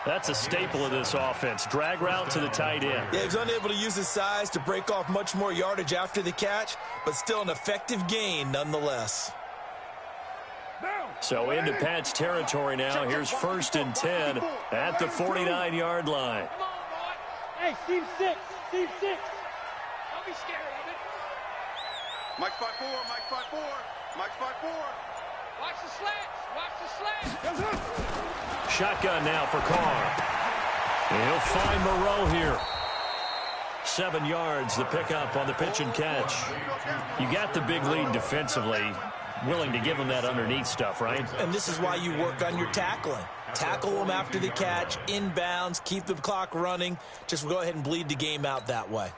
Speaker 2: That's a staple of this offense. Drag route to the tight end.
Speaker 4: Yeah, he's unable to use his size to break off much more yardage after the catch, but still an effective gain nonetheless.
Speaker 2: So into Pat's territory now. Here's first and 10 at the 49-yard line.
Speaker 7: Hey, Team 6.
Speaker 5: Don't be scared of it.
Speaker 3: Mike's 5-4. Watch the slants.
Speaker 2: Shotgun now for Carr. And he'll find Moreau here. 7 yards, the pickup on the pitch and catch. You got the big lead defensively. Willing to give him that underneath stuff, right?
Speaker 4: And this is why you work on your tackling. Tackle them after the catch, inbounds, keep the clock running. Just go ahead and bleed the game out that way.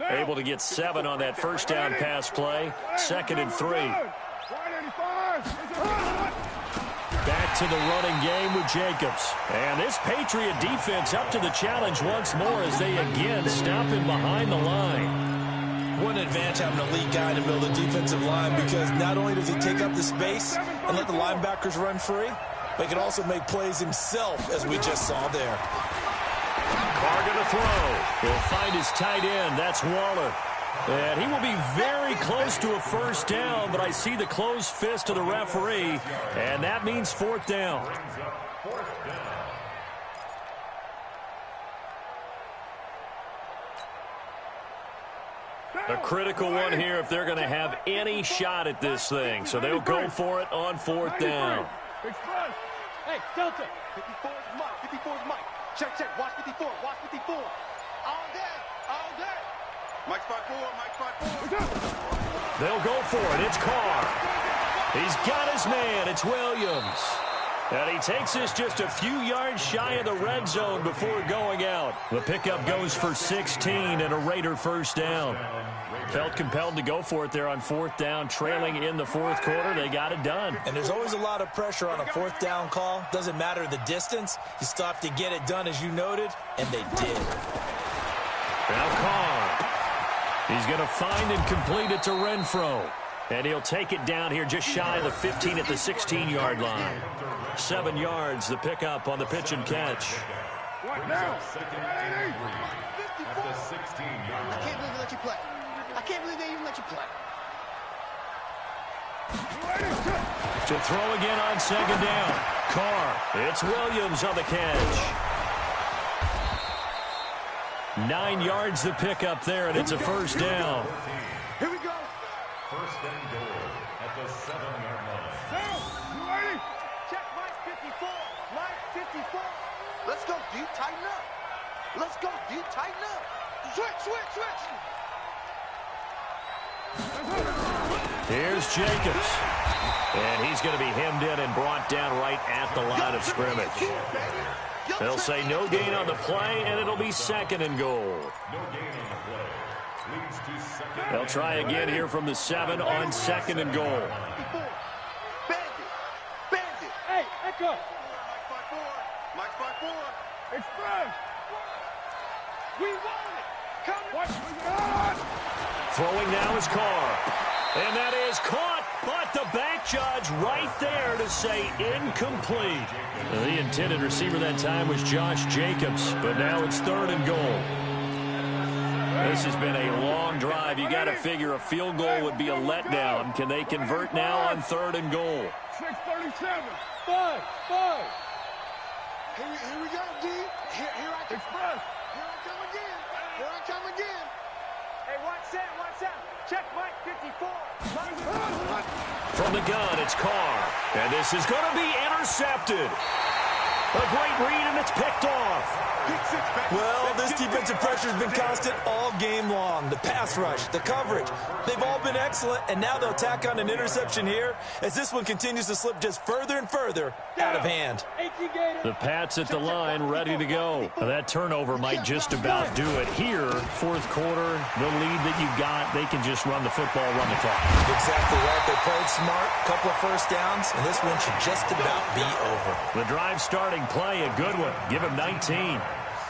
Speaker 2: Able to get 7 on that first down pass play. 2nd and 3. Back to the running game with Jacobs. And this Patriot defense up to the challenge once more as they again stop him behind the line.
Speaker 4: What an advantage having an elite guy in the middle of the defensive line, because not only does he take up the space and let the linebackers run free, but he can also make plays himself, as we just saw there.
Speaker 2: Carr going to throw. He'll find his tight end. That's Waller. And he will be very close to a first down, but I see the closed fist of the referee, and that means 4th down. A critical one here if they're going to have any shot at this thing. So they'll go for it on 4th down.
Speaker 7: Hey, Delta.
Speaker 5: 54 is Mike. 54 is Mike. Check, check. Watch 54. Watch 54. All day. All day.
Speaker 3: Mike spot 4. Mike spot 4.
Speaker 2: They'll go for it. It's Carr. He's got his man. It's Williams. And he takes this just a few yards shy of the red zone before going out. The pickup goes for 16 and a Raider first down. Felt compelled to go for it there on 4th down, trailing in the 4th quarter. They got it done.
Speaker 4: And there's always a lot of pressure on a 4th down call. Doesn't matter the distance. You still have to get it done, as you noted, and they did.
Speaker 2: Now Carr. He's going to find and complete it to Renfro. And he'll take it down here just shy of the 15 at the 16-yard line. 7 yards, the pickup on the pitch and catch.
Speaker 5: What now? I can't believe they let you play. I can't believe they even let you play.
Speaker 2: To throw again on 2nd down. Carr. It's Williams on the catch. 9 yards the pickup there, and it's a first down.
Speaker 5: Here we go.
Speaker 6: First and goal at the 7-yard line.
Speaker 7: You ready?
Speaker 5: Check Mike 54. Mike 54. Let's go deep, tighten up. Let's go deep, tighten up. Switch, switch, switch.
Speaker 2: Here's Jacobs. And he's going to be hemmed in and brought down right at the line of scrimmage. They'll say no gain on the play, and it'll be 2nd and goal.
Speaker 6: No gain on the play. Leads to 2nd.
Speaker 2: They'll try again here from the 7 on 2nd and goal.
Speaker 5: Bandit. Bandit.
Speaker 7: Hey, Echo.
Speaker 3: Mike spot 4. Mike spot 4.
Speaker 7: Express.
Speaker 5: We want it. Come
Speaker 7: What? God.
Speaker 2: Throwing now is Carr. And that is caught, but the back judge right there to say incomplete. The intended receiver that time was Josh Jacobs, but now it's 3rd and goal. This has been a long drive. You got to figure a field goal would be a letdown. Can they convert now on 3rd and goal?
Speaker 7: 6:37. 5.
Speaker 5: Here we go, D. Here I come.
Speaker 7: Express.
Speaker 5: Here I come again. Here I come again. Hey, watch that, watch that. Check Mike 54.
Speaker 2: From the gun, it's Carr. And this is going to be intercepted. A great read, and it's picked off.
Speaker 4: Well, this defensive pressure has been constant all game long. The pass rush, the coverage, they've all been excellent, and now they'll tack on an interception here as this one continues to slip just further and further out of hand.
Speaker 2: The Pats at the line, ready to go. That turnover might just about do it. Here, 4th quarter, the lead that you've got, they can just run the football, run the clock.
Speaker 4: Exactly right. They played smart, couple of first downs, and this one should just about be over.
Speaker 2: The drive starting play, a good one. Give him 19.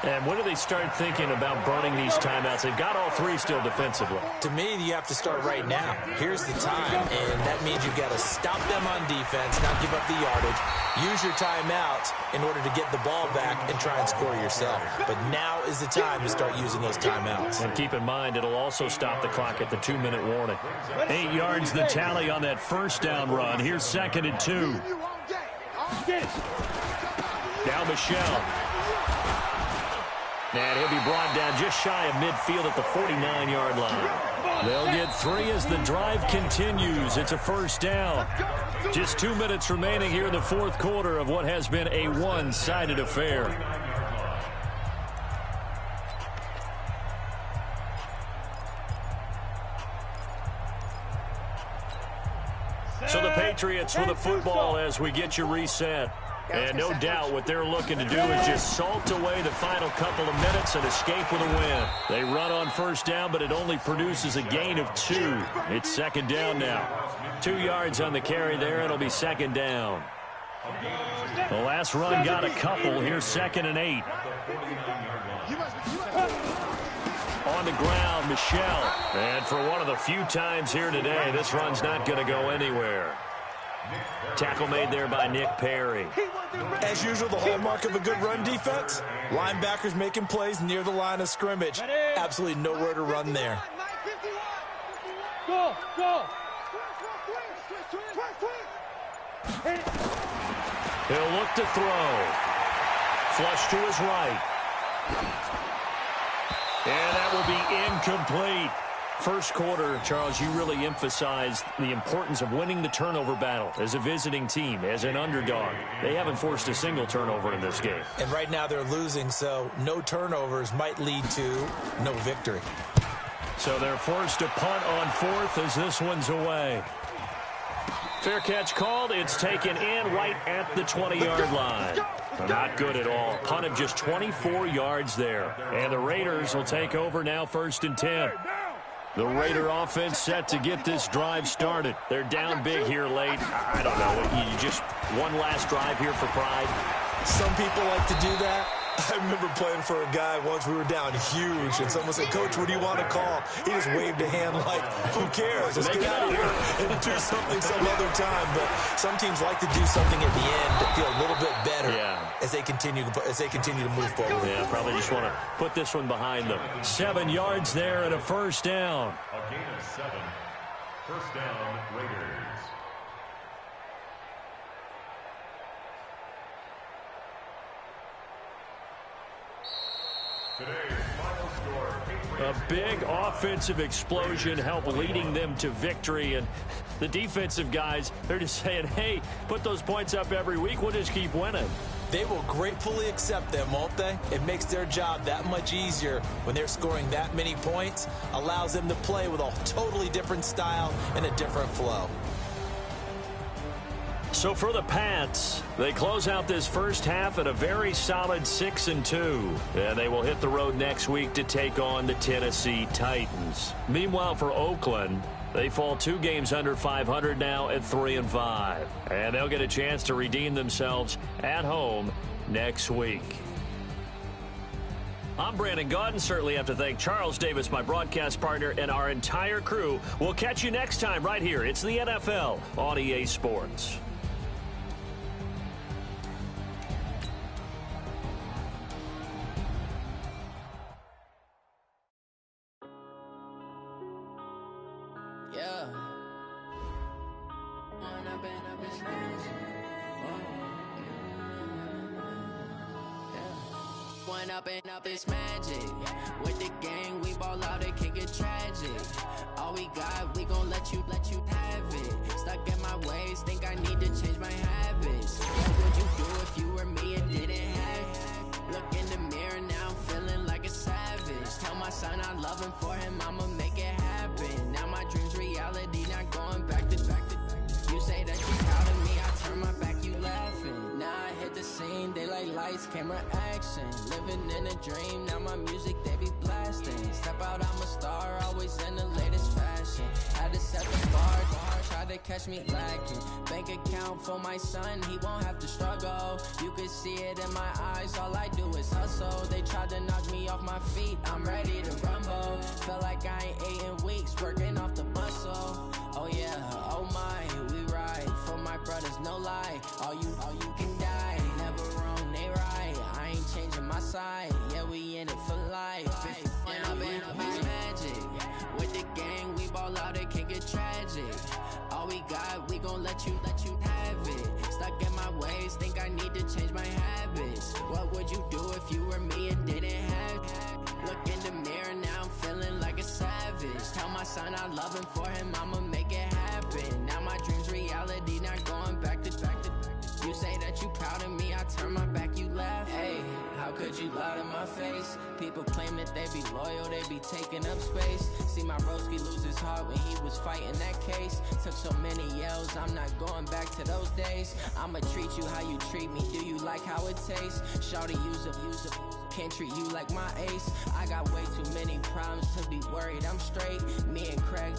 Speaker 2: And when do they start thinking about burning these timeouts? They've got all 3 still defensively.
Speaker 4: To me, you have to start right now. Here's the time, and that means you've got to stop them on defense, not give up the yardage, use your timeouts in order to get the ball back and try and score yourself. But now is the time to start using those timeouts. And
Speaker 2: keep in mind, it'll also stop the clock at the 2-minute warning. 8 yards the tally on that first down run. Here's 2nd and 2. Now Michelle. And he'll be brought down just shy of midfield at the 49-yard line. They'll get 3 as the drive continues. It's a first down. Just 2 minutes remaining here in the 4th quarter of what has been a one-sided affair. So the Patriots with the football as we get you reset. And no doubt what they're looking to do is just salt away the final couple of minutes and escape with a win. They run on first down, but it only produces a gain of 2. It's 2nd down now. 2 yards on the carry there. It'll be 2nd down. The last run got a couple. Here's 2nd and 8. On the ground, Michelle. And for one of the few times here today, this run's not going to go anywhere. Tackle made there by Nick Perry.
Speaker 4: As usual, the hallmark of a good run defense, linebackers making plays near the line of scrimmage. Absolutely nowhere to run there.
Speaker 7: Go!
Speaker 2: He'll look to throw. Flush to his right. And that will be incomplete. First quarter, Charles, you really emphasized the importance of winning the turnover battle as a visiting team, as an underdog. They haven't forced a single turnover in this game.
Speaker 4: And right now they're losing, so no turnovers might lead to no victory.
Speaker 2: So they're forced to punt on fourth as this one's away. Fair catch called. It's taken in right at the 20-yard line. Not good at all. Punt of just 24 yards there. And the Raiders will take over now, 1st and 10. The Raider offense set to get this drive started. They're down big here late. I don't know. You just one last drive here for pride.
Speaker 4: Some people like to do that. I remember playing for a guy once. We were down huge, and someone said, "Coach, what do you want to call?" He just waved a hand like, "Who cares? Let's get out of here and do something some other time." But some teams like to do something at the end to feel a little bit better as they continue to move forward.
Speaker 2: Yeah, probably just want to put this one behind them. 7 yards there and a first down.
Speaker 6: A gain of 7. First down, Raiders.
Speaker 2: A big offensive explosion helped leading them to victory. And the defensive guys, they're just saying, hey, put those points up every week. We'll just keep winning.
Speaker 4: They will gratefully accept them, won't they? It makes their job that much easier when they're scoring that many points. Allows them to play with a totally different style and a different flow.
Speaker 2: So for the Pats, they close out this first half at a very solid 6-2. And they will hit the road next week to take on the Tennessee Titans. Meanwhile, for Oakland, they fall 2 games under 500 now at 3-5. And they'll get a chance to redeem themselves at home next week. I'm Brandon Gaudin. Certainly have to thank Charles Davis, my broadcast partner, and our entire crew. We'll catch you next time right here. It's the NFL on EA Sports.
Speaker 8: Up this magic with the gang, we ball out, it can get tragic. All we got, we gon' let you have it. Stuck in my ways, think I need to change my habits. What would you do if you were me and didn't have it? Look in the mirror, now I'm feeling like a savage. Tell my son I love him, for him I'ma make it happen. Now my dream's reality, not going back to. You say that you proud of me, I turn my back, you laughing. Now I hit the scene, they like lights, camera, action. Living in a dream, now my music, they be blasting. Step out, I'm a star, always in the latest fashion. Had to set the bar, try to catch me lacking. Bank account for my son, he won't have to struggle. You can see it in my eyes, all I do is hustle. They tried to knock me off my feet, I'm ready to rumble. Feel like I ain't ate in weeks, working off the muscle. Oh yeah, oh my, we ride for my brothers, no lie. All you can die, never wrong, they right. I ain't changing my side, yeah, we in it for life. When I've been up is magic, with the gang, we ball out, it can get tragic. All we got, we gon' let you have it. Stuck in my ways, think I need to change my habits. What would you do if you were me and didn't have it? Look in the mirror, now I'm feeling like a savage. Tell my son I love him, for him I'ma make it happen. Now my dream's reality, not going back to. You say that you proud of me, I turn my back, you laugh. Hey, how could you lie to my face? People claim that they be loyal, they be taking up space. See my broski lose his heart when he was fighting that case. Took so many yells, I'm not going back to those days. I'ma treat you how you treat me, do you like how it tastes? Shawty, use up, can't treat you like my ace. I got way too many problems to be worried, I'm straight. Me and Craig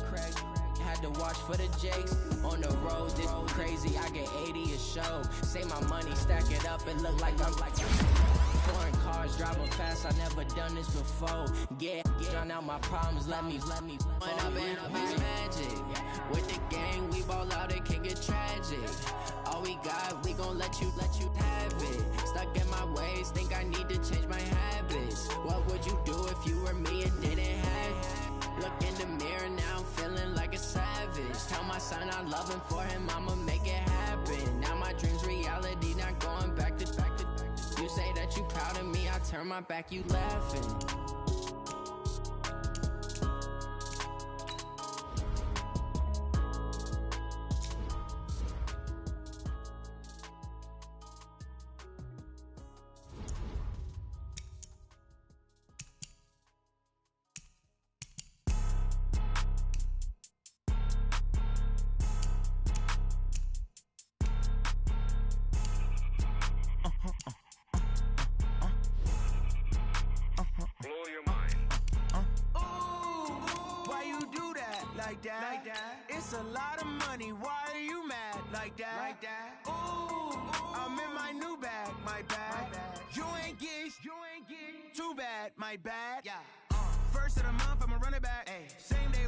Speaker 8: had to watch for the Jakes. On the road, this crazy, I get 80 a show. Say my money, stack it up and look like I'm like foreign cars, driving fast, I never done this before. Get drown out my problems, let me When I've been up is magic. With the gang, we ball out, it can get tragic. All we got, we gon' let you have it. Stuck in my ways, think I need to change my habits. What would you do if you were me and didn't have it? Look in the mirror, now I'm feeling like a savage. Tell my son I love him, for him I'ma make it happen. Now my dream's reality, not going back to. You say that you proud of me, I turn my back, you laughing.
Speaker 1: like that. It's a lot of money, why are you mad like that? Ooh, I'm in my new bag, my bad. You ain't get too bad, my bad. Yeah. First of the month, I'ma run it back. Ay. Same day